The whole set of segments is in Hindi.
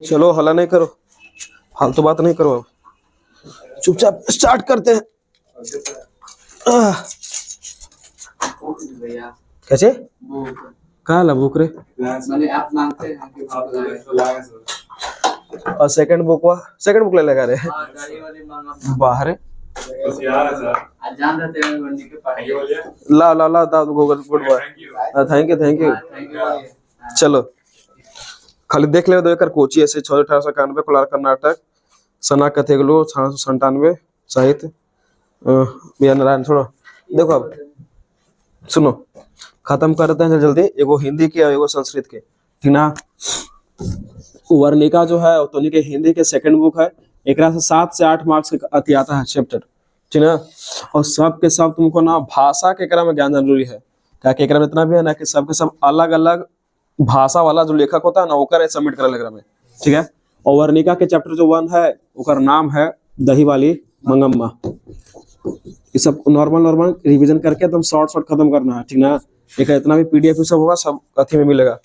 चलो हल्ला नहीं करो, फालतू बात नहीं करो, चुपचाप स्टार्ट करते हैं। कैसे कहा लबुक रे आप मांगते हैं कि और सेकंड बुक ले लगा रे बाहर जान रहते हैं वंडी के पास ला ला ला दा Google good boy thank you. चलो खाली देख ले दो एकर कोची ऐसे 1891 कोलार कर्नाटक सना कथेगलू 1897 साहित्य बिया नारायण। छोड़ो देखो अब सुनो खत्म करते हैं जल्दी। एगो हिंदी के और एगो संस्कृत के, ठीक ना। वर्णिका जो है तो के हिंदी के सेकंड बुक है। एक से 7 से 8 मार्क्स के अति आता है चैप्टर, ठीक ना। और सब के सब तुमको ना भाषा के एकरा में ज्ञान जरूरी है, ताकि एकरा में इतना भी है ना कि सबके सब अलग अलग भाषा वाला जो लेखक होता है ना ओकर सबमिट करेल एकरा में, ठीक है। और वर्णिका के चैप्टर जो 1 है ओकर नाम है दही वाली मंगम्मा। ये सब नॉर्मल रिवीजन करके एकदम शॉर्ट खत्म करना है, ठीक ना। एक इतना भी पीडीएफ सब होगा सब अथी में मिलेगा।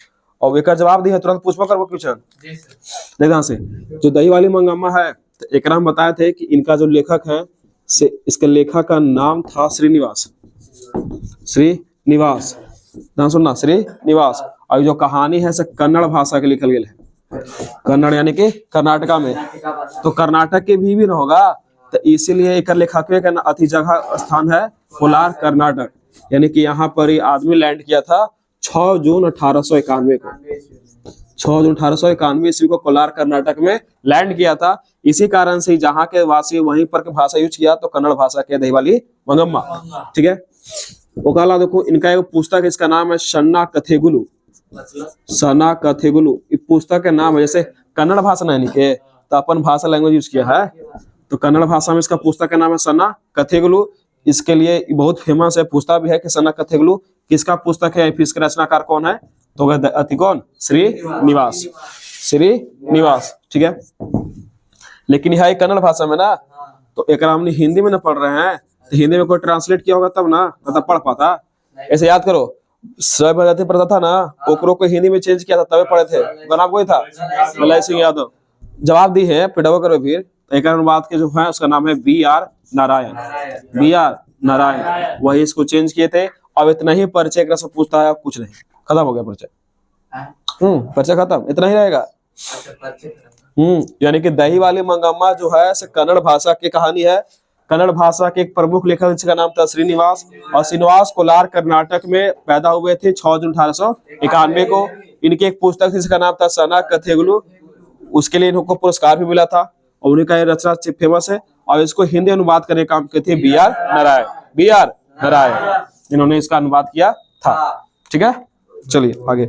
और एक जवाब दी है तुरंत पूछवा करबो क्वेश्चन देख ध्यान से। जो दही वाली मंगम्मा है तो एकरा हम बताए थे कि इनका जो लेखक है से इसके लेखक का नाम था श्रीनिवास। ध्यान सुनना, श्रीनिवास। और जो कहानी है से कन्नड़ भाषा के लिखल गया है, कन्नड़ यानी कि कर्नाटका में। तो कर्नाटक के भी न होगा तो इसीलिए एक लेखक का अति जगह स्थान है कोलार कर्नाटक, यानी कि यहाँ पर ही आदमी लैंड किया था 6 जून 1891 को। 6 जून 1891 ईस्वी को कोलार कर्नाटक में लैंड किया था। इसी कारण से जहाँ के वासी वहीं पर के भाषा यूज किया तो कन्नड़ भाषा के दही वाली मंगम्मा, ठीक है। ओकाला देखो इनका एक पुस्तक, इसका नाम है सन्ना कथेगुलू। सना कथेगुलू इस पुस्तक का नाम है। जैसे कन्नड़ भाषा नहीं के तो अपन भाषा लैंग्वेज यूज किया है, तो कन्नड़ भाषा में इसका पुस्तक का नाम है सना कथेगुलू। इसके लिए बहुत फेमस है, पुस्तक भी है कि सना कथेगुलू किसका पुस्तक है, फिर इसका रचनाकार कौन है तो अति कौन श्रीनिवास, ठीक है। लेकिन यह कन्नड़ भाषा में ना, तो एक हमने हिंदी में ना पढ़ रहे हैं तो हिंदी में कोई ट्रांसलेट किया होगा तब ना तब पढ़ पाता। ऐसे याद करो सर्वभारतीय पढ़ता था ना, ओकरो को हिंदी में चेंज किया था तबे पढ़े थे। नाम कोई था मलय सिंह यादव। जवाब दी है पिटवा करो फिर। एक बात के जो है उसका नाम है BR नारायण। वही इसको चेंज किए थे। अब इतना ही परिचय से पूछता है, कुछ नहीं, खत्म हो गया परिचय। परिचय खत्म, इतना ही रहेगा। यानी कि दही वाली मंगम्मा जो है कन्नड़ भाषा की कहानी है। कन्नड़ भाषा के एक प्रमुख लेखक जिसका नाम था श्रीनिवास, और श्रीनिवास कोलार कर्नाटक में पैदा हुए थे 6 जून 1891 को। इनकी एक पुस्तक थी जिसका नाम था सना कथेगुलू, उसके लिए इनको पुरस्कार भी मिला था और उनका ये रचना फेमस है। और इसको हिंदी अनुवाद करने का काम किए थे BR नारायण, इन्होंने इसका अनुवाद किया था, ठीक है। चलिए आगे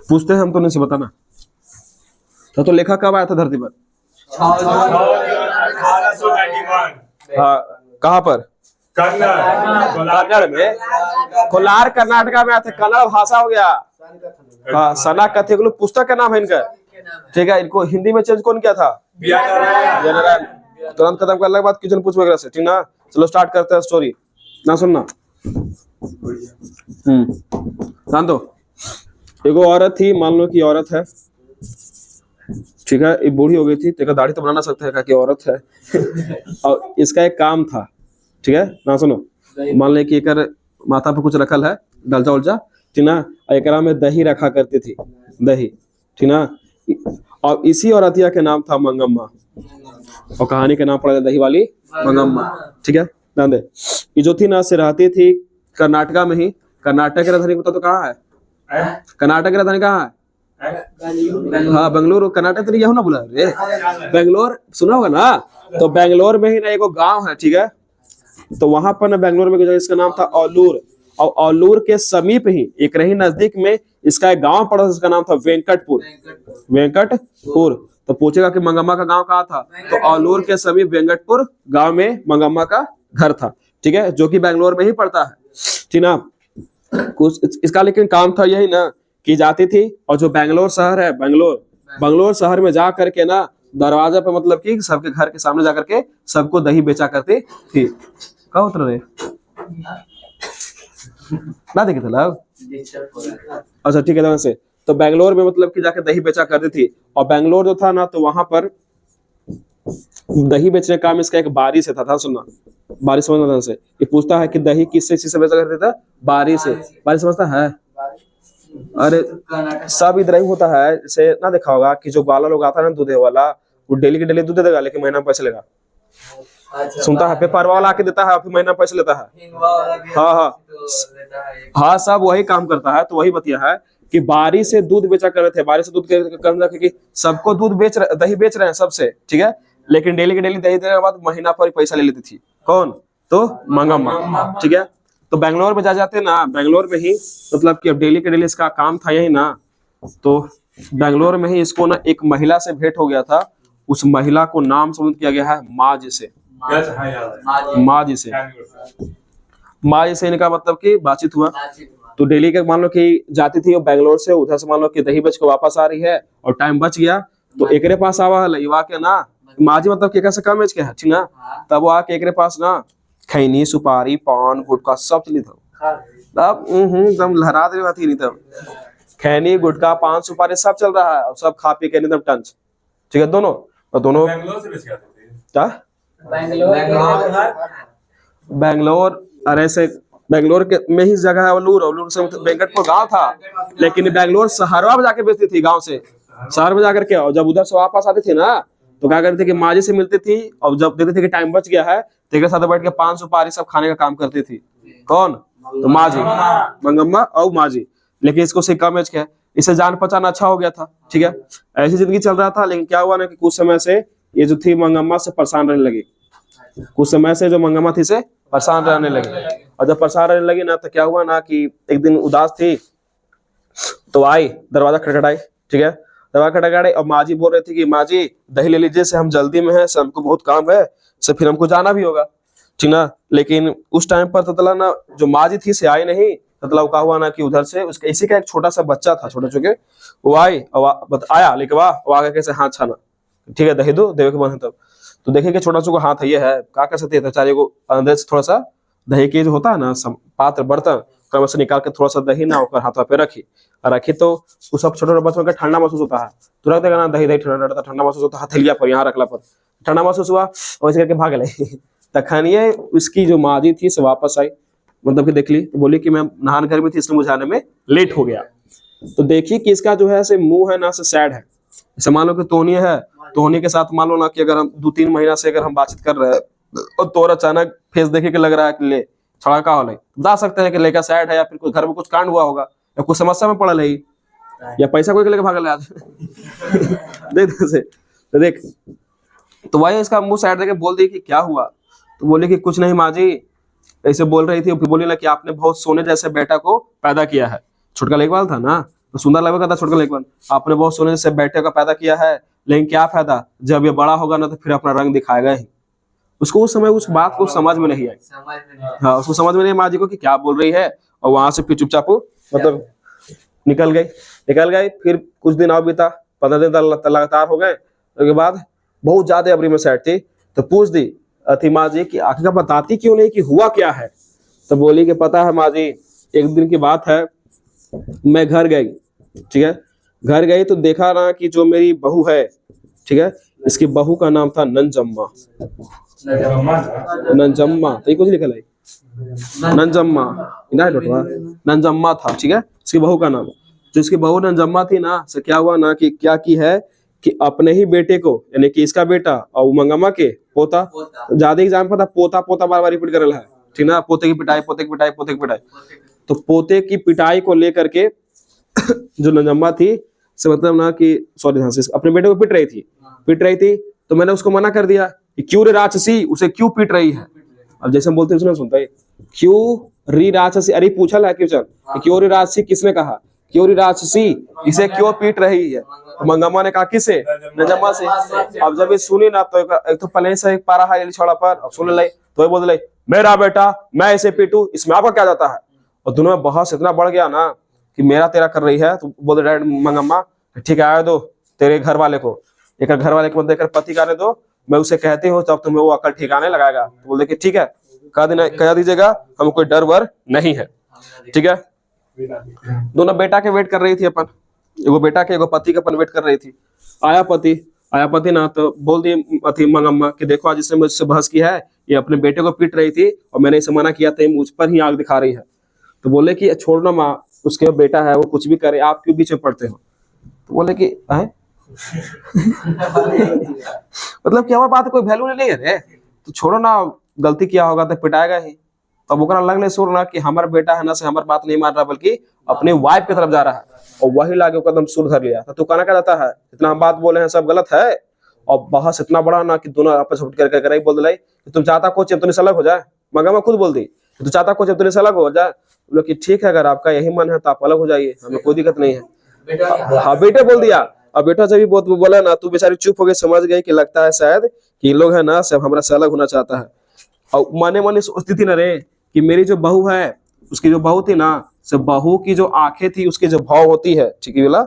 पूछते हैं हम, तो नहीं से बताना तो लेखक कब आया था धरती पर? हाँ कहाँ पर? कन्नड़ में, कोलार कर्नाटका में आया था। कन्नड़ भाषा हो गया। हाँ सना कथेगुलू पुस्तक का नाम है इनका, ठीक है। इनको हिंदी में चेंज कौन किया था? नारायण। तुरंत खत्म करने के बाद क्वेश्चन पूछ वगैरह से, ठीक ना। चलो स्टार्ट करते हैं स्टोरी ना, सुनना। ध्यान दो। एगो औरत थी, मान लो कि औरत है, ठीक है। ये बूढ़ी हो गई थी तो दाढ़ी तो बना ना सकते हैं कि औरत है। और इसका एक काम था, ठीक है ना। सुनो, मान ले कि एक माथा पे कुछ रखल है डलजा उलजा, ठीक ना। एकरा में दही रखा करती थी, दही, ठीक ना। और इसी औरतिया के नाम था मंगम्मा, और कहानी का नाम पड़ा दही वाली मंगम्मा, ठीक है। ध्यान दे। ये जो थी ना से रहती थी कर्नाटका में ही। कर्नाटक की राजधानी बता तो कहाँ है? कर्नाटक की राजधानी कहाँ है? हाँ बेंगलुरु। कर्नाटक तो यही ना बोला रे, बेंगलोर सुना होगा ना। तो बेंगलोर में ही ना एक गांव है, ठीक है। तो वहां पर ना बेंगलोर में इसका नाम था औलूर, और औलूर के समीप ही एक रही नजदीक में इसका एक गांव पड़ा जिसका नाम था वेंकटपुर। तो पूछेगा कि मंगम्मा का गांव कहाँ था, तो औलूर के समीप वेंकटपुर गांव में मंगम्मा का घर था, ठीक है, जो कि बेंगलोर में ही पड़ता है, ठीक ना। कुछ इसका लेकिन काम था यही ना की जाती थी। और जो बेंगलोर शहर है, बेंगलोर शहर में जा करके ना दरवाजा पे मतलब कि सबके घर के सामने जाकर के सबको दही बेचा करती थी। कहा उतर रहे ना देखे थे लोग। डिस्टर्ब हो रहा है। अच्छा ठीक है ध्यान से। तो बेंगलोर में मतलब कि जाके दही बेचा करती थी, और बेंगलोर जो था ना तो वहां पर दही बेचने का काम इसका एक बारी से था। ध्यान सुनना, बारी समझना ध्यान से। ये पूछता है कि दही किससे चीज से बेचा करते था? बारी से। बारी समझता है? अरे सब इधर ही होता है। जैसे ना देखा होगा कि जो वाला लोग आता है ना दूध वाला, वो डेली के डेली दूध देगा लेकिन महीना में पैसे लेगा। सुनता है पेपर वाला आके देता है फिर महीना में पैसे लेता है। हाँ हाँ हाँ, सब वही काम करता है। तो वही बतिया है कि बारी से दूध बेचा कर रहे थे। बारी से दूध करना कि सबको दूध दही बेच रहे हैं सबसे, ठीक है, लेकिन डेली के डेली दही देने के बाद महीना पर पैसा ले लेती थी। कौन? तो मंगम्मा, ठीक है। तो बेंगलोर में जाते ना, बेंगलोर में ही मतलब कि अब डेली के डेली इसका काम था यही ना। तो बेंगलोर में ही इसको ना एक महिला से भेंट हो गया था। उस महिला को नाम संबोधित किया गया है माँ जी से। माँ जी से, माँ जी से इनका मतलब कि बातचीत हुआ। तो डेली के मान लो कि जाती थी वो बेंगलोर से, उधर से मान लो कि दही बेच के वापस आ रही है और टाइम बच गया तो एकरे पास आवा है युवा के ना। माँ जी मतलब केकरा से कम एज के है, ठीक ना। तब वो आके एकरे पास ना खैनी सुपारी पान गुटखा सब चली था। तब एकदम लहरा दे बात ही नहीं। तब खैनी गुटखा पान सुपारी सब चल रहा है और सब खा पी के एकदम टंच, ठीक है। दोनों और दोनों बेंगलोर से बेच के आते थे। क्या? बेंगलोर, अरे से बेंगलोर के में ही जगह है उल्लूर। उल्लूर से वेंकटपुर गांव था, लेकिन बेंगलोर शहरवा में जाके बेचती थी गांव से, शहर में जाकर के। और जब उधर से वापस आती थी ना तो क्या करती थी कि माँ जी से मिलती थी और जब देखती थी कि टाइम बच गया है तो एक साथ बैठ के पान सुपारी सब खाने का काम करती थी। कौन? तो माँ जी, मंगम्मा और माँ जी। लेकिन इसको से कम एज के है, इससे जान पहचान अच्छा हो गया था, ठीक है। ऐसी जिंदगी चल रहा था। लेकिन क्या हुआ ना कि कुछ समय से ये जो थी मंगम्मा से परेशान रहने लगी। कुछ समय से जो मंगम्मा थी से परेशान रहने लगी। और जब परेशान रहने लगी ना तो क्या हुआ ना कि एक दिन उदास थी तो आई, दरवाजा खटखटाई, ठीक है। दरवाजा खटखटाई और माँ जी बोल रही थी कि माँ जी दही ले लीजिए, से हम जल्दी में है, से हमको बहुत काम है, से फिर हमको जाना भी होगा, ठीक ना। लेकिन उस टाइम पर ततला ना जो माँ जी थी से आई नहीं। ततला क्या हुआ ना कि उधर से उसके इसी का एक छोटा सा बच्चा था, छोटे छोटे, वो आई और आया लेके वाह आगे कैसे हाथ छाना, ठीक है, दही दो देवे के मन है। तब तो देखे कि छोटा सा हाथ ये है, क्या कर सकते हैं, चारे को अंदर से थोड़ा सा दही के जो होता है ना पात्र बर्तन क्रम से निकाल के थोड़ा सा दही ना ऊपर हाथों पे रखी और रखी। तो वो सब छोटे बच्चों का ठंडा महसूस होता है, तो रख देगा ना दही दही ठंडा ठंडा महसूस होता है। हथेलिया पर यहाँ रखला पर ठंडा महसूस हुआ, वैसे करके भाग गए। तखनिए उसकी जो माँ जी थी से वापस आई, मतलब कि देख ली तो बोली कि मैं नहान घर में थी इसलिए मुझे आने में लेट हो गया। तो देखिए कि इसका जो है से मुंह है ना से सैड है। जैसे मान लो कि तोनी है, तोनी के साथ मान लो ना कि अगर हम 2-3 महीना से अगर हम बातचीत कर रहे हैं और तोर अचानक फेस देखे के लग रहा है कि ले छड़ा का हो बता सकते हैं कि लेकर सैड है या फिर कोई घर में कुछ कांड हुआ होगा या कुछ समस्या में पड़ल है या पैसा कोई लेके भागल है आज। देख से तो देख, तो वही इसका मुंह साइड देके बोल दी कि क्या हुआ। तो बोले कि कुछ नहीं माँ जी, ऐसे बोल रही थी। फिर बोली ना कि आपने बहुत सोने जैसे बेटा को पैदा किया है। छोटका लेखवाल था ना तो सुंदर लगेगा था छोटका लेखवाल। आपने बहुत सोने जैसे बेटे का पैदा किया है, लेकिन क्या फायदा, जब ये बड़ा होगा ना तो फिर अपना रंग दिखाएगा ही। उसको उस समय उस बात को समझ में नहीं आई। हाँ, उसको समझ में नहीं माँ जी को कि क्या बोल रही है। और वहां से फिर चुपचाप मतलब निकल गई। फिर कुछ दिन और बीता, 15 दिन लगातार हो गए। उसके बाद बहुत ज्यादा अबरी में सैड थी तो पूछ दी अथी माँ जी कि आखिर बताती क्यों नहीं कि हुआ क्या है। तो बोली कि पता है माँ जी, एक दिन की बात है, मैं घर गई, ठीक है। घर गई तो देखा ना कि जो मेरी बहू है, ठीक है, इसकी बहू का नाम था नंजम्मा। नंजम्मा तो कुछ लिखा है नंजम्मा था, ठीक है, इसकी बहू का नाम। जो इसकी बहू नंजम्मा थी ना, से क्या हुआ ना कि क्या की है कि अपने ही बेटे को, यानी कि इसका बेटा और मंगम्मा के पोता, ज्यादा एग्जाम पता पोता पोता बार बार रिपीट कर रहा है, ठीक ना। पोते की पिटाई पोते की पिटाई पोते की पिटाई। तो पोते की पिटाई को लेकर के जो नंजम्मा थी से मतलब ना कि सॉरी अपने बेटे को पिट रही थी। तो मैंने उसको मना कर दिया कि क्यों रे राक्षसी, उसे क्यों पीट रही है। अब जैसे हम बोलते हैं सुनता है क्यों री राक्षसी, अरे पूछा है क्यों रे राक्षसी, किसने कहा क्यों री राक्षसी, इसे क्यों पीट रही है। तो मंगम्मा ने कहा किसे, नंजम्मा से। अब जब ये सुनी ना तो एक तो पहले से एक पारा है छोड़ा पर, अब सुन ले तो बोल ले मेरा बेटा मैं इसे पीटू, इसमें आपका क्या जाता है। और दोनों में बहस इतना बढ़ गया ना कि मेरा तेरा कर रही है। तो बोल रहे मंगम्मा ठीक है आया दो तेरे घर वाले को, एक घर वाले को देकर पति का आने दो, मैं उसे कहती हूँ तब तुम्हें वो अकल ठिकाने लगाएगा। तो बोल दे कि ठीक है कह दीजिएगा, हमको कोई डर वर नहीं है, ठीक है। दोनों बेटा के वेट कर रही थी अपन, एगो बेटा के एगो पति के अपन वेट कर रही थी। आया पति ना तो बोल दी अथी मंगम्मा कि देखो आज इसने मुझसे बहस की है, ये अपने बेटे को पीट रही थी और मैंने इसे मना किया था, ये मुझ पर ही आग दिखा रही है। तो बोले कि छोड़ना माँ, उसके बेटा है वो कुछ भी करे, आप क्यों बीच में पड़ते हो। तो बोले कि है मतलब कि हमारी बात कोई वैल्यू नहीं है रे, तो छोड़ो ना, गलती किया होगा तो पिटाएगा ही। तब ओकरा लगने सुर ना कि हमारा बेटा है ना से हमारी बात नहीं मान रहा बल्कि अपनी वाइफ की तरफ जा रहा है, और वही लाके ओकर एकदम सुर धर लिया। तो कहना क्या जाता है, इतना हम बात बोले हैं सब गलत है, और बहस इतना बड़ा ना कि दोनों आपस में कर ही बोल दिलाई कि तुम चाहता कुछ अब तो अलग हो जाए। मगर मैं खुद बोल दी तू चाहता कुछ अब तो अलग हो जाए। बोले कि ठीक है, अगर आपका यही मन है तो आप अलग हो जाइए, हमें कोई दिक्कत नहीं है। हाँ बेटे बोल दिया। अब बेटा जब भी बहुत बोला ना, तू बेचारी चुप हो गई, समझ गई कि लगता है शायद कि लोग है ना सब हमारा से अलग होना चाहता है। और माने माने सोचती थी ना रे कि मेरी जो बहू है, उसकी जो बहू थी ना, सब बहू की जो आंखें थी, उसकी जो भाव होती है ठीक है बोला,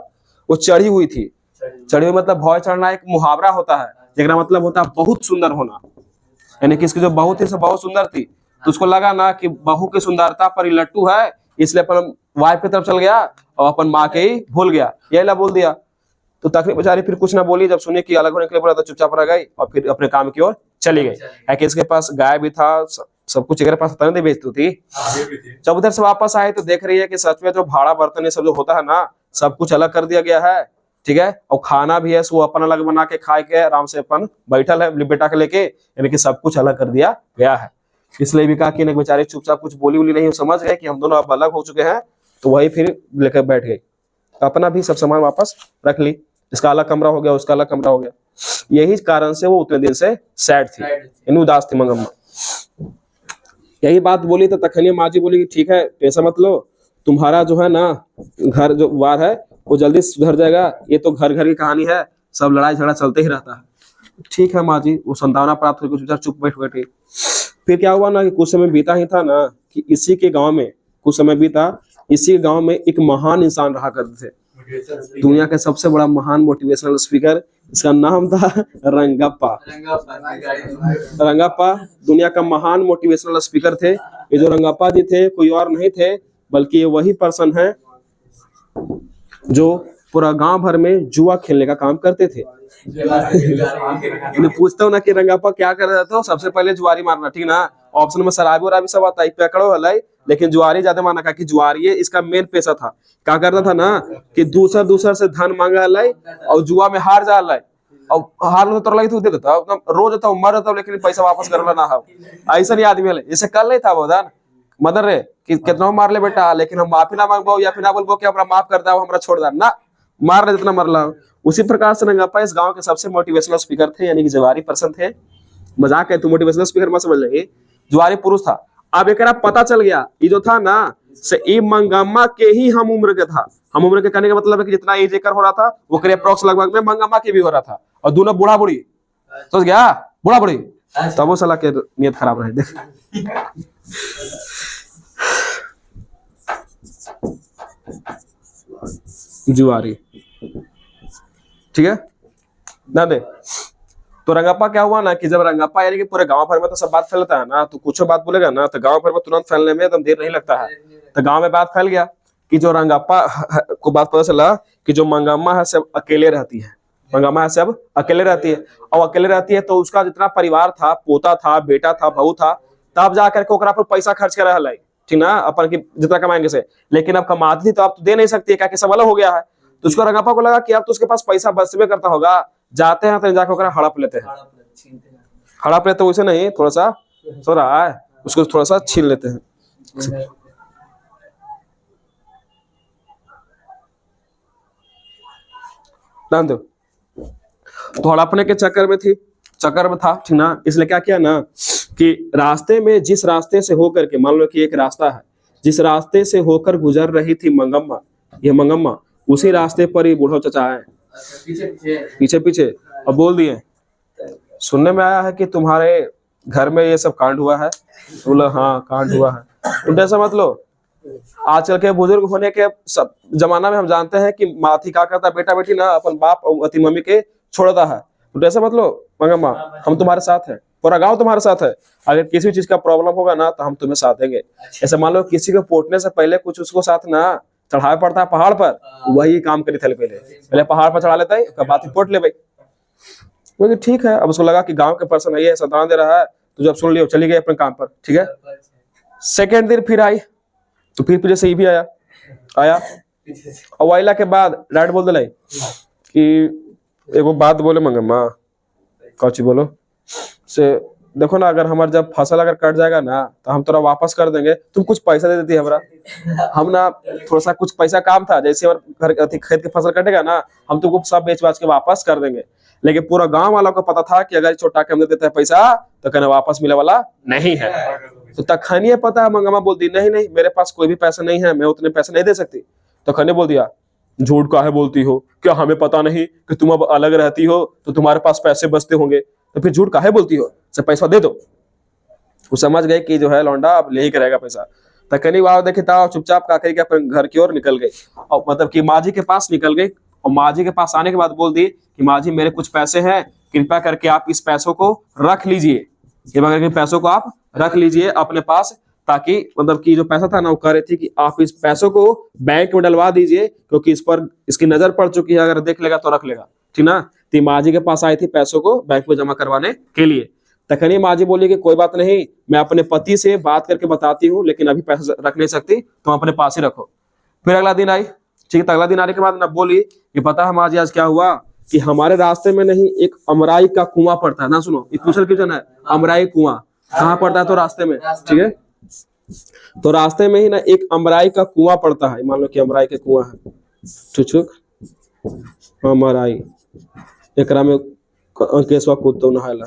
वो चढ़ी हुई थी। चढ़ी हुई मतलब भाव चढ़ना एक मुहावरा होता है, जिसका मतलब होता है बहुत सुंदर होना। यानी कि इसकी जो बहू थी सब बहुत सुंदर थी, तो उसको लगा ना कि बहू की सुंदरता पर ही लट्टू है, इसलिए अपन वाइफ की तरफ चल गया और अपन माँ के ही भूल गया, यही ला बोल दिया। तो तकरीब बेचारी फिर कुछ ना बोली, जब सुने कि अलग होने के लिए बोला तो चुपचाप रह गई और फिर अपने काम की ओर चली गई। है कि इसके पास गाय भी था, सब कुछ इसके पास तने बेचती थी। जब उधर से वापस आए तो देख रही है कि सच में जो भाड़ा बर्तन ये सब जो होता है ना, सब कुछ अलग कर दिया गया है, ठीक है। और खाना भी है वो अपन अलग बना के खाए के आराम से अपन बैठल है बेटा के लेके, यानी कि सब कुछ अलग कर दिया गया है। इसलिए भी कहा कि बेचारी चुपचाप कुछ बोली उली नहीं, समझ गए कि हम दोनों अब अलग हो चुके हैं, तो वही फिर लेकर बैठ गई। तो अपना भी सब सामान वापस रख ली, इसका अलग कमरा हो गया, उसका अलग कमरा हो गया। यही कारण से वो उतने दिन से सैड थी, यानी उदास थी मंगम्मा। यही बात बोली तो तखनिया माँ जी बोली कि ठीक है टेंशन मत लो, तुम्हारा जो है ना घर जो वार है वो जल्दी सुधर जाएगा, ये तो घर घर की कहानी है, सब लड़ाई झगड़ा चलते ही रहता है। ठीक है माँ जी, वो संतावना प्राप्त हुई, कुछ चुप बैठ बैठी। फिर क्या हुआ ना कि कुछ समय बीता ही था ना कि इसी के गांव में, कुछ समय बीता, इसी गांव में एक महान इंसान रहा करते थे, दुनिया का सबसे बड़ा महान मोटिवेशनल स्पीकर, इसका नाम था रंगप्पा। रंगप्पा दुनिया का महान मोटिवेशनल स्पीकर थे। ये जो रंगप्पा जी थे कोई और नहीं थे बल्कि ये वही पर्सन है जो पूरा गांव भर में जुआ खेलने का काम करते थे। पूछता हूँ ना कि रंगप्पा क्या कर रहा था, सबसे पहले जुआरी मारना, ठीक ना। ऑप्शन में शराबी वराबी सब आता है, पकड़ो हलाई, लेकिन जुआरी ज्यादा माना का कि जुआरी इसका मेन पेशा था। क्या करता था ना कि दूसर से धन मांगा लाई और जुआ में हार जा लाई, और हार तो लगी दे देता, रोज था मर जाता, लेकिन पैसा वापस करना ना हो। ऐसा नहीं आदमी है, जैसे कल नहीं था वो दान मदर रे कि कितना मार ले बेटा, लेकिन हम माफी ना मांगबो या फिर ना बोलबो कि हमरा माफ कर दो, हमरा छोड़ दो ना, मार ले जितना मरला। उसी प्रकार से रंगप्पा इस गांव के सबसे मोटिवेशनल स्पीकर थे, यानी कि जुआरी पर्सन थे। मजाक है, तू मोटिवेशनल स्पीकर मत समझ ले, जुआरी पुरुष था। अब एक पता चल गया ये जो था ना से ई मंगम्मा के ही हम उम्र के था। हम उम्र के कहने का मतलब है कि जितना एज एकर हो रहा था वो करीब अप्रोक्स लगभग में मंगम्मा के भी हो रहा था, और दोनों बूढ़ा बुढ़ी, समझ गया, बूढ़ा बुढ़ी। तब वो साला के नियत खराब रहे, देख जुआरी, ठीक है ना। दे तो रंगप्पा क्या हुआ ना कि जब रंगप्पा यानी कि पूरे गांव भर में तो सब बात फैलता है ना, तो कुछ बात बोलेगा ना तो गांव भर में तुरंत फैलने में एकदम देर नहीं लगता है। तो गांव में बात फैल गया कि जो रंगप्पा को बात पता चला कि जो मंगम्मा है सब अकेले रहती है, मंगम्मा है सब अकेले रहती है, और अकेले रहती है तो उसका जितना परिवार था, पोता था, बेटा था, बहू था, तब जाकर के ओकरा पर पैसा खर्च कर रहा है, ठीक ना, अपन की जितना कमाएंगे से। लेकिन अब कमाती थी तो अब तो दे नहीं सकती, क्या सब अलग हो गया है। तो उसको रंगप्पा को लगा कि अब तो उसके पास पैसा बचबे करता होगा, जाते हैं तो जाकर ओकरा हड़प लेते हैं। हड़प लेते वैसे नहीं, थोड़ा सा सो रहा है उसको थोड़ा सा छीन लेते हैं। ध्यान दो, तो हड़पने के चक्कर में था, ठीक ना। इसलिए क्या किया ना कि रास्ते में, जिस रास्ते से होकर के, मान लो कि एक रास्ता है, जिस रास्ते से होकर गुजर रही थी मंगम्मा, ये मंगम्मा, उसी रास्ते पर ही बूढ़ा चचा है पीछे पीछे। अब बोल दिए सुनने में आया है कि तुम्हारे घर में ये सब कांड हुआ है। बोला हाँ कांड हुआ है। तो ऐसा मत लो, आजकल के बुजुर्ग होने के सब जमाना में हम जानते हैं कि माथी क्या करता, बेटा बेटी ना अपन बाप और अति मम्मी के छोड़ता है। तो ऐसा मत लो मंगम्मा, हम तुम्हारे साथ हैं, पूरा गांव तुम्हारे साथ है। अगर किसी चीज का प्रॉब्लम होगा ना तो हम तुम्हें साथ देंगे। ऐसे मान लो किसी को पोटने से पहले कुछ उसको साथ ना चढ़ाया पड़ता है पहाड़ पर, वही काम करी थे पहले पहाड़ पर चढ़ा लेता है, उसके बाद पोट ले भाई। बोले ठीक है। अब उसको लगा कि गांव के पर्सन है, ये संतान दे रहा है, तो जब सुन लियो चली गई अपने काम पर, ठीक है। सेकेंड दिन फिर आई, तो फिर पीछे से ये भी आया और वाइला के बाद डायरेक्ट बोल दिलाई कि एगो बात बोले मंगम्मा, कौची बोलो से, देखो ना अगर हमार जब फसल अगर कट जाएगा ना तो हम तोरा वापस कर देंगे, तुम कुछ पैसा दे देती है हमरा। हम ना थोड़ा सा कुछ पैसा काम था, जैसे घर खेत की फसल कटेगा ना हम तुमको सब बेच बाच के वापस कर देंगे। लेकिन पूरा गांव वालों को पता था कि अगर छोटा के हम दे देते हैं पैसा तो कहना वापस मिले वाला नहीं है। तो तखनिए पता है मंगम्मा बोलती नहीं नहीं मेरे पास कोई भी पैसा नहीं है, मैं उतने पैसे नहीं दे सकती। तो खने बोल दिया झूठ काहे बोलती हो, क्या हमें पता नहीं कि तुम अब अलग रहती हो तो तुम्हारे पास पैसे बचते होंगे, तो फिर झूठ काहे बोलती हो, से पैसा दे दो। वो समझ गए कि जो है लौंडा अब ले ही करेगा पैसा। तकनी वाह देखे था चुपचाप का करके अपने घर की ओर निकल गई, और मतलब कि माँ जी के पास निकल गई। और माँ जी के पास आने के बाद बोल दी कि माँ जी मेरे कुछ पैसे हैं, कृपया करके आप इस पैसों को रख लीजिए, कृपया करके पैसों को आप रख लीजिए अपने पास, ताकि मतलब कि जो पैसा था ना वो कह रही थी कि आप इस पैसों को बैंक में डलवा दीजिए, क्योंकि इस पर इसकी नजर पड़ चुकी है, अगर देख लेगा तो रख लेगा, ठीक ना। तो माँ जी के पास आई थी पैसों को बैंक में जमा करवाने के लिए। तखनी माँ जी बोली कि कोई बात नहीं, मैं अपने पति से बात करके बताती हूँ, लेकिन अभी पैसा रख नहीं सकती, तुम अपने पास ही रखो। फिर अगला दिन आई, ठीक है। अगला दिन आने के बाद ना बोली कि पता है माँ जी आज क्या हुआ कि हमारे रास्ते में नहीं एक अमराई का कुआं पड़ता है ना, सुनो पूछल क्यों है, अमराई कुआं कहाँ पड़ता है, तो रास्ते में, ठीक है। तो रास्ते में ही ना एक अमराई का कुआं पड़ता है, मान लो कि अमराई के कुआं है, छुक अमराई, एकरा में अंकेशवा कूदतो नहायला,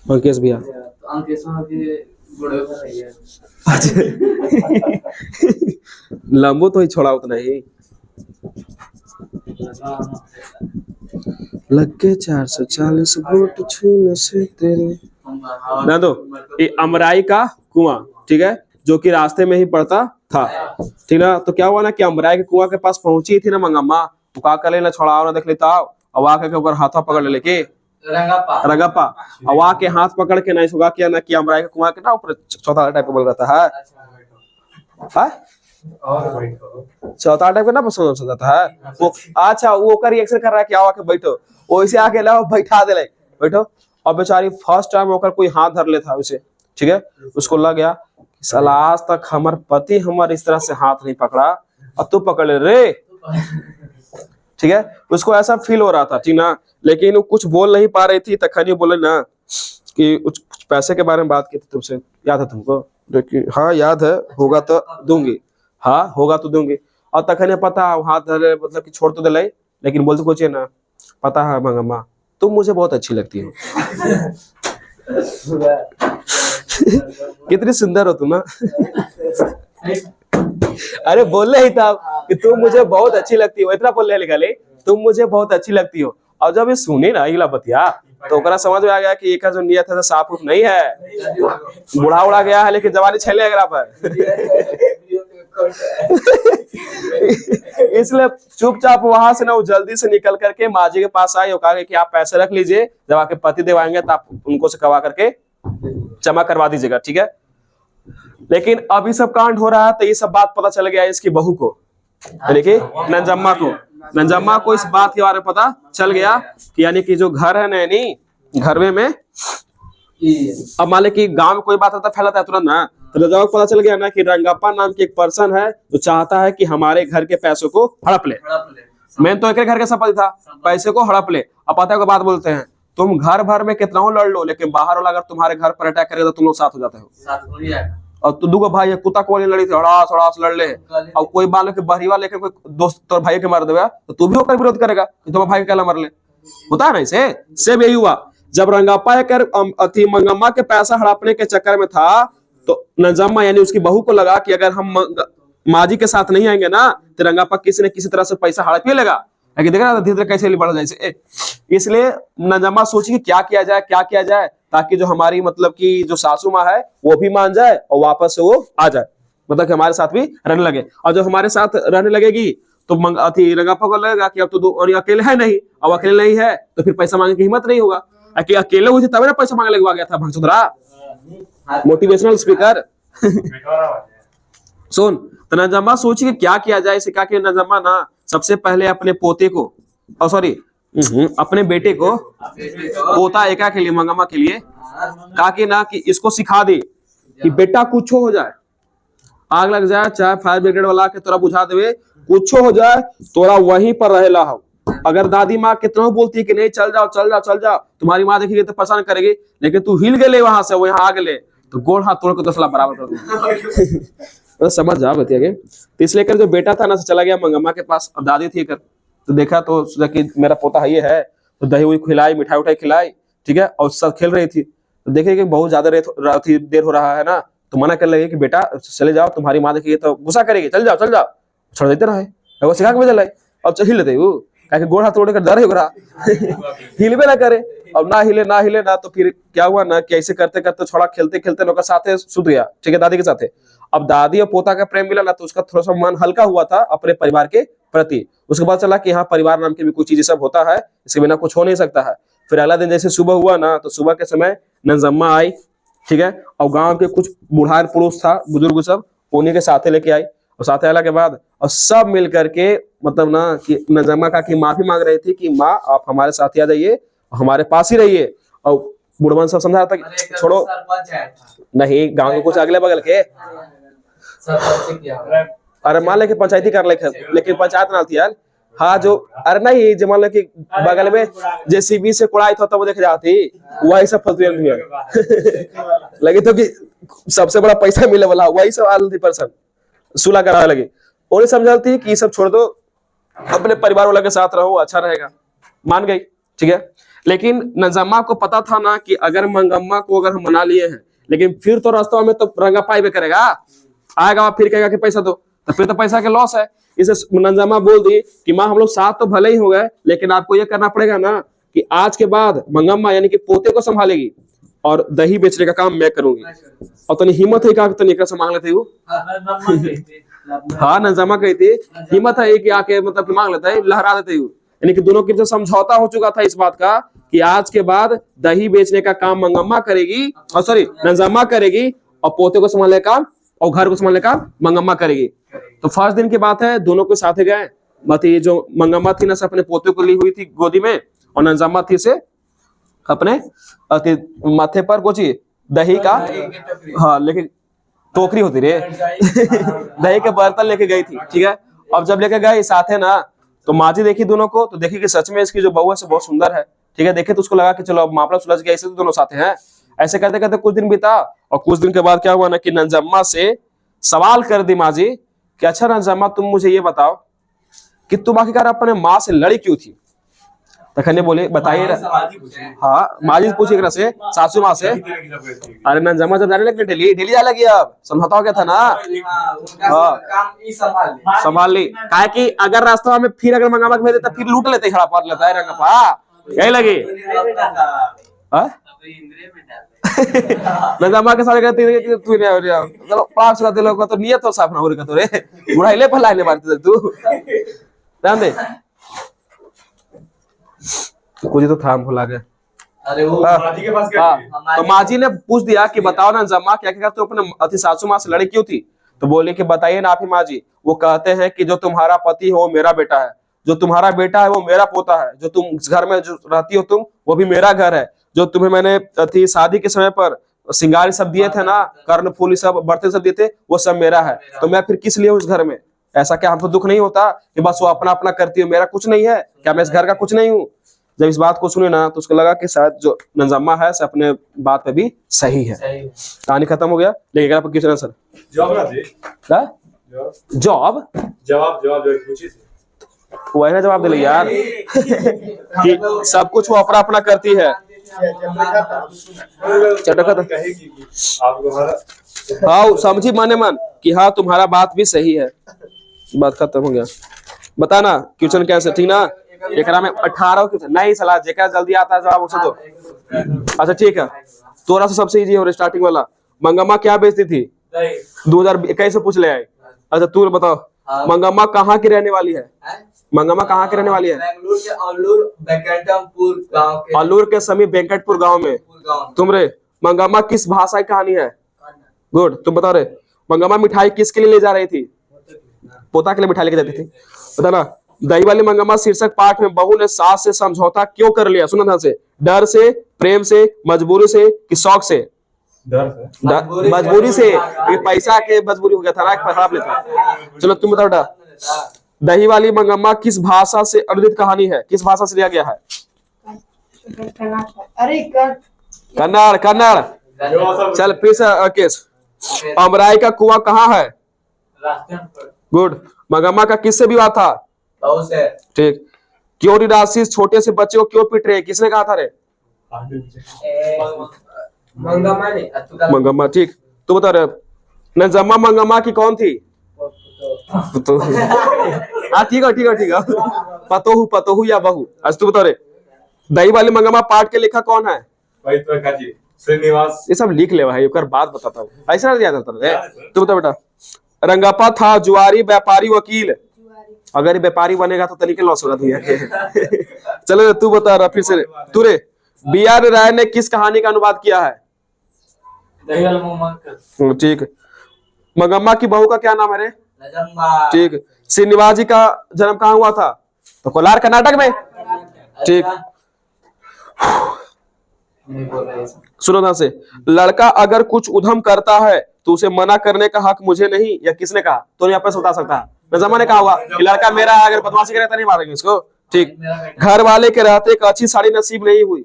अंकेश भैया लंबो तो ही छोड़ा उतना ही लग के 440 वोट छूने से तेरे ना दो। ये अमराई का कुआं, ठीक है, जो कि रास्ते में ही पड़ता था, ठीक ना। तो क्या हुआ ना कि अमराई के कुआं के पास पहुंची थी ना मंगम्मा, वो का कर लेना छोड़ाओ ना देख लेता, अब आके ऊपर हाथा पकड़ ले लेके रंगप्पा अब आके हाथ पकड़ के नहीं सुगा किया ना कि अमराई के कुआं के ना ऊपर चौथा टाइप का बोल रहता है, चौथा टाइप का ना पसंद जाता है वो। अच्छा वो का रिएक्शन कर रहा है कि आओ आके बैठो, वैसे आके लाओ बैठा दे बैठो। और बेचारी फर्स्ट टाइम होकर कोई हाथ धर लेता उसे, ठीक है, उसको लग गया साला आज तक हमार पति हमारे इस तरह से हाथ नहीं पकड़ा और तू पकड़ ले रे, ठीक है। उसको ऐसा फील हो रहा था, ठीक ना, लेकिन वो कुछ बोल नहीं पा रही थी। तखनी बोले ना कि कुछ पैसे के बारे में बात की थी तुमसे, याद है तुमको? हाँ याद है, होगा तो दूंगी, हाँ होगा तो दूंगी। और तखनी पता हाथ धरे मतलब कि छोड़ तो दिलाई, लेकिन बोलते कुछ है ना, पता है मंगम्मा तुम मुझे बहुत अच्छी लगती हो। कितनी सुंदर हो तुम ना। अरे बोल ही था कि तुम मुझे बहुत अच्छी लगती हो, इतना बोल लिखा ले, तुम मुझे बहुत अच्छी लगती हो। और जब ये सुनी ना अगला बतिया तो ओकरा समझ में आ गया कि एक जो नियत है साफ उफ नहीं है, बुढ़ा उड़ा गया है लेकिन जवानी छले अगला पर। इसलिए चुपचाप वहां से ना वो जल्दी से निकल करके माँ जी के पास आई और कहा कि आप पैसे रख लीजिए, जब आपके पति देव आएंगे तो आप उनको से कवा करके जमा करवा दीजिएगा, ठीक है। लेकिन अब ये सब कांड हो रहा है तो ये सब बात पता चल गया इसकी बहू को, यानी कि नंजम्मा को इस बात के बारे में पता चल गया कि यानी कि जो घर है नैनी घर में अब मान ली कि गांव में कोई बात आता फैलाता है तुरंत ना, तो रजाओं को पता चल गया ना कि रंगप्पा नाम की एक पर्सन है जो चाहता है कि हमारे घर के पैसों को हड़प ले। मेन तो एक घर का संपत्ति था, पैसे को हड़प ले। अब पता है को बात बोलते हैं, तुम घर भर में कितना लड़ लो लेकिन बाहर वाला अगर तुम्हारे घर पर अटैक करेगा तो तुम लोग साथ हो जाते हो। और तू दुगो भाई कुत्ता को लड़ी थी हड़ास लड़ ले, और कोई मान के बहरीवा लेके कोई दोस्त तोर भाई के मार देगा तो तू भी होकर विरोध करेगा कि तुम्हारे भाई के मार ले, होता है ना। इसे सेम यही हुआ जब रंगप्पा अथी मंगम्मा के पैसा हड़पने के चक्कर में था तो नंजम्मा यानी उसकी बहू को लगा कि अगर हम माँ जी के साथ नहीं आएंगे ना तो रंगप्पा किसी न किसी तरह से पैसा हड़प ही लेगा, लेकिन देखा धीरे धीरे कैसे बढ़ जाए। इसलिए नंजम्मा सोची कि क्या किया जाए ताकि जो हमारी मतलब कि जो सासू माँ है वो भी मान जाए और वापस से वो आ जाए, मतलब कि हमारे साथ भी रहने लगे। और जो हमारे साथ रहने लगेगी तो रंगप्पा को लगेगा कि अब तो और अकेले है नहीं, अब अकेले नहीं है तो फिर पैसा मांगने की हिम्मत नहीं होगा। अकेले हुई थी तब ना पैसा मांगने लगवा गया था भंगचुदरा मोटिवेशनल स्पीकर। सुन, तो नजम्मा सोची कि क्या किया जाए। इसे कहा कि नजम्मा ना सबसे पहले अपने पोते को, सॉरी अपने बेटे को, पोता एका के लिए, मंगम्मा के लिए कहा कि ना कि इसको सिखा दे कि बेटा कुछ हो जाए, आग लग जाए, चाहे फायर ब्रिगेड वाला के तोरा बुझा देवे, कुछ हो जाए तोरा वहीं पर रहेला हो। अगर दादी माँ कितना बोलती है कि नहीं चल जाओ चल जाओ चल जाओ, तुम्हारी माँ देखेगी तो परेशान करेगी, लेकिन तू हिल गए वहां से, वो यहाँ आ गए तो गोड़ हाथ तोड़ के तो सला बराबर कर दूंगा। समझ जाओ बतिया के। तो इसलिए कर जो बेटा था ना चला गया मंगम्मा के पास। अब दादी थी कर तो देखा तो सोचा कि मेरा पोता है ये है, तो दही वही खिलाई, मिठाई उठाई खिलाई, ठीक है, और सब खेल रही थी। तो देखे कि बहुत ज्यादा देर हो रहा है ना, तो मना कर लगे कि बेटा चले जाओ, तुम्हारी माँ देखेगी तो गुस्सा करेगी, चल जाओ चल जाओ, छोड़ देते रहे। वो सिखा के भेजल है, अब हिल लेते वो क्या गोड़ हाथ तोड़ कर डर हो रहा हिलबे ना करे। अब ना हिले ना, तो फिर क्या हुआ ना कि ऐसे करते करते छोड़ा खेलते खेलते लोग साथे सुध गया, ठीक है, दादी के साथे। अब दादी और पोता का प्रेम मिला ना, तो उसका थोड़ा सा मन हल्का हुआ था अपने परिवार के प्रति। उसके बाद चला कि हाँ परिवार नाम की भी कुछ चीजें सब होता है, इसके बिना कुछ हो नहीं सकता है। फिर अगला दिन जैसे सुबह हुआ ना, तो सुबह के समय नजम्मा आई, ठीक है, और गांव के कुछ बुढ़ार पुरुष था, बुजुर्ग सब, उन्हीं के साथे लेके आई। और साथे आने के बाद और सब मिल करके मतलब ना कि नजम्मा का की माफी मांग रही थी कि माँ आप हमारे साथ आ जाइए, हमारे पास ही रहिए। और बुढ़वन सब समझा था कि छोड़ो, नहीं गांव के कुछ अगले बगल के, अरे मान ले कि पंचायती कर लेकिन पंचायत ना थी यार। हाँ जो, अरे नहीं जो मान लो कि बगल में जेसीबी से कुड़ाई था, वो देख जाती वही सब फलतू लगे तो कि सबसे बड़ा पैसा मिले वाला वही सब आल थी पर्सन सुलह करा लगे। उन्हें समझाती कि सब छोड़ दो, अपने परिवार वालों के साथ रहो, अच्छा रहेगा। मान गई, ठीक है। लेकिन नजम्मा को पता था ना कि अगर मंगम्मा को अगर हम मना लिए हैं, लेकिन फिर तो रास्ता में तो रंगा पाई भी करेगा, आएगा फिर कहेगा कि पैसा दो, तो फिर तो पैसा के लॉस है। इसे नजम्मा बोल दी कि माँ हम लोग साथ तो भले ही हो गए, लेकिन आपको ये करना पड़ेगा ना कि आज के बाद मंगम्मा यानी कि पोते को संभालेगी और दही बेचने का काम मैं करूंगी। और तनी हिम्मत है तो निकल से मांग लेते हो। हाँ नजम्मा कही थी, हिम्मत है कि आके मतलब मांग लेता है, लहरा देते हो। यानी कि दोनों के समझौता हो चुका था इस बात का कि आज के बाद दही बेचने का काम मंगम्मा करेगी, और सॉरी नजम्मा करेगी, और पोते को संभालने का और घर को संभालने का मंगम्मा करेगी। तो फर्स्ट दिन की बात है, दोनों को साथ गए। बाकी जो मंगम्मा थी ना से अपने पोते को ली हुई थी गोदी में, और नजम्मा थी से अपने माथे पर कुछ दही का, हाँ लेकिन टोकरी होती रे दही के बर्तन लेके गई थी, ठीक है। अब जब लेके गए साथ है ना, तो माँ जी देखी दोनों को, तो देखी कि सच में इसकी जो बहू है से बहुत सुंदर है, ठीक है। देखे तो उसको लगा कि चलो अब मामला सुलझ गया, ऐसे तो दोनों साथ हैं। ऐसे करते करते कुछ दिन बीता, और कुछ दिन के बाद क्या हुआ ना कि नजम्मा से सवाल कर दी माँ जी कि अच्छा नजम्मा तुम मुझे ये बताओ कि तुम आखिरकार अपने माँ से लड़ी क्यों थी। तखने बोले बताइए। हाँ माँ जी पूछी से सासू माँ से। अरे नजम्मा जब जाने लगे डेली जाने लगी, अब समझौता हो गया था ना। हाँ संभाल ली, काहे कि अगर रास्ता में फिर अगर मंगम्मा भेज देता फिर लूट लेते, खड़ा पार लेता है रंगपा, यही लगी। नजम्मा के साथ कहती है कि तू नहीं हो रहा, चलो पांच सौ दिलों का तो नियत हो साफ ना हो रहा तो रे बुढ़ाईले फलाईले मारते तू ध्यान दे। कुछ तो था भुला गया। अरे वो माजी के पास गए, तो माजी ने पूछ दिया कि बताओ ना नजम्मा क्या क्या तू अपने अति सासू माँ से लड़ी क्यों थी। तो बोले कि बताइए ना आप ही माँ जी। वो कहते हैं कि जो तुम्हारा पति है वो मेरा बेटा है, जो तुम्हारा बेटा है वो मेरा पोता है, जो तुम घर में जो रहती हो तुम वो भी मेरा घर है, जो तुम्हें मैंने अति शादी के समय पर श्रृंगार सब दिए थे ना, कर्ण फूल सब बर्तन सब दिए थे, वो सब मेरा है। तो मैं फिर किस लिए उस घर में, ऐसा क्या हमको दुख नहीं होता कि बस वो अपना अपना करती है, मेरा कुछ नहीं है क्या, मैं इस घर का कुछ नहीं हूँ। जब इस बात को सुने ना तो उसको लगा कि शायद जो नजम्मा है से अपने बात पे भी सही है। कहानी खत्म हो गया। लेकिन आप क्वेश्चन आंसर जवाब ना दे, जवाब पूछी थी, वही ना जवाब दे यार कि सब कुछ वो अपना अपना करती है। हाँ समझी माने मन कि हाँ तुम्हारा बात भी सही है। बात खत्म हो गया। बताना क्वेश्चन कैसे, ठीक ना। एकरा में 18 क्वेश्चन नहीं सलाह जेका जल्दी आता है जवाब उसे दो। अच्छा ठीक है, तोरा से सबसे इजी है स्टार्टिंग वाला। मंगम्मा क्या बेचती थी 2021 से पूछ ले आए। अच्छा तू बताओ। मंगम्मा कहाँ की रहने वाली है? मंगम्मा कहाँ की रहने वाली है? बेंगलुरु के अल्लूर वेंकटमपुर गांव के अल्लूर के समीप वेंकटपुर गांव में। तुम रे मंगम्मा किस भाषा की कहानी है? गुड, तुम बताओ रे मंगम्मा मिठाई किसके लिए ले जा रही थी? पोता के लिए मिठाई लेके जाती थी, बता ना। दही वाली मंगम्मा शीर्षक पाठ में बहू ने सास से समझौता क्यों कर लिया? सुनो ध्यान से। डर से, प्रेम से, मजबूरी से कि शौक से? डर से। मजबूरी से। ये पैसा के मजबूरी हो गया था ना, खराब लेता। चलो तुम बताओ बेटा, दही वाली मंगम्मा किस भाषा से अनुदित कहानी है? किस भाषा से लिया गया है? अरे कन्नड़। कन्नड़। चल फिर से केस। अमराई का कुआं कहाँ है? गुड। मंगम्मा का किससे विवाद था? बहू से। ठीक। क्यों निराशी छोटे से बच्चे को क्यों पीट रहे? किसने कहा था रे? मंगम्मा ने। मंगम्मा। ठीक, तू बता रहे। नजम्मा मंगम्मा की कौन थी? हाँ ठीक है। पतोहू या बहू। आज तू बता रहे। दही वाली मंगम्मा पाठ के लेखक कौन है? भाई तो काजी श्रीनिवास। ये सब लिख ले भाई, एक बात बताता हूँ, ऐसा नहीं याद आता है। तू बता बेटा। रंगप्पा था जुआरी, व्यापारी, वकील। अगर ये व्यापारी बनेगा तो तरीके लॉस होगा दुनिया के। चलो तू बता रहा फिर से। तू रे बी आर राय ने किस कहानी का अनुवाद किया है? ठीक। मंगम्मा की बहू का क्या नाम है रे? ठीक। श्रीनिवास जी का जन्म कहाँ हुआ था? तो कोलार कर्नाटक में। ठीक। सुनो ध्यान से। लड़का अगर कुछ उधम करता है तो उसे मना करने का हक मुझे नहीं, या किसने कहा? तो यहाँ पे बता सकता है। नजम्मा ने कहा हुआ कि लड़का मेरा है, अगर बदमाशी करे तो नहीं मारेंगे इसको। ठीक। घर वाले के रहते एक अच्छी साड़ी नसीब नहीं हुई।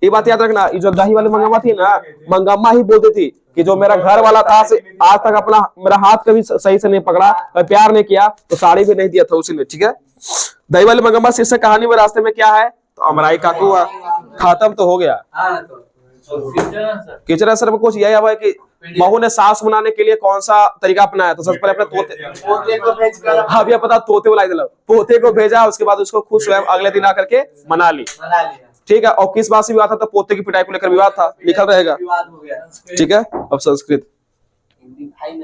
ये बात याद रखना। ये जो दही वाली मंगम्मा थी ना, मंगम्मा ही बोलती थी कि जो मेरा घर वाला था आज तक अपना मेरा हाथ कभी सही से नहीं पकड़ा, प्यार नहीं किया, तो साड़ी भी नहीं दिया था उसी ने। ठीक है। दही वाली मंगम्मा शीर्षक कहानी में रास्ते में क्या है? तो अमराई का कुआं। खत्म तो हो गया। किचन सर में कुछ यही है कि बहू ने सास मनाने के लिए कौन सा तरीका अपनाया? तो सबसे पहले अपने पोते को भेजकर। हाँ भैया पता, तोते को पोते को भेजा, उसके बाद उसको खुद स्वयं अगले दिन आकर के मना ली। ठीक है। और किस बात से विवाद था? तो पोते की पिटाई को लेकर विवाद था, लिखा रहेगा। ठीक है। अब संस्कृत।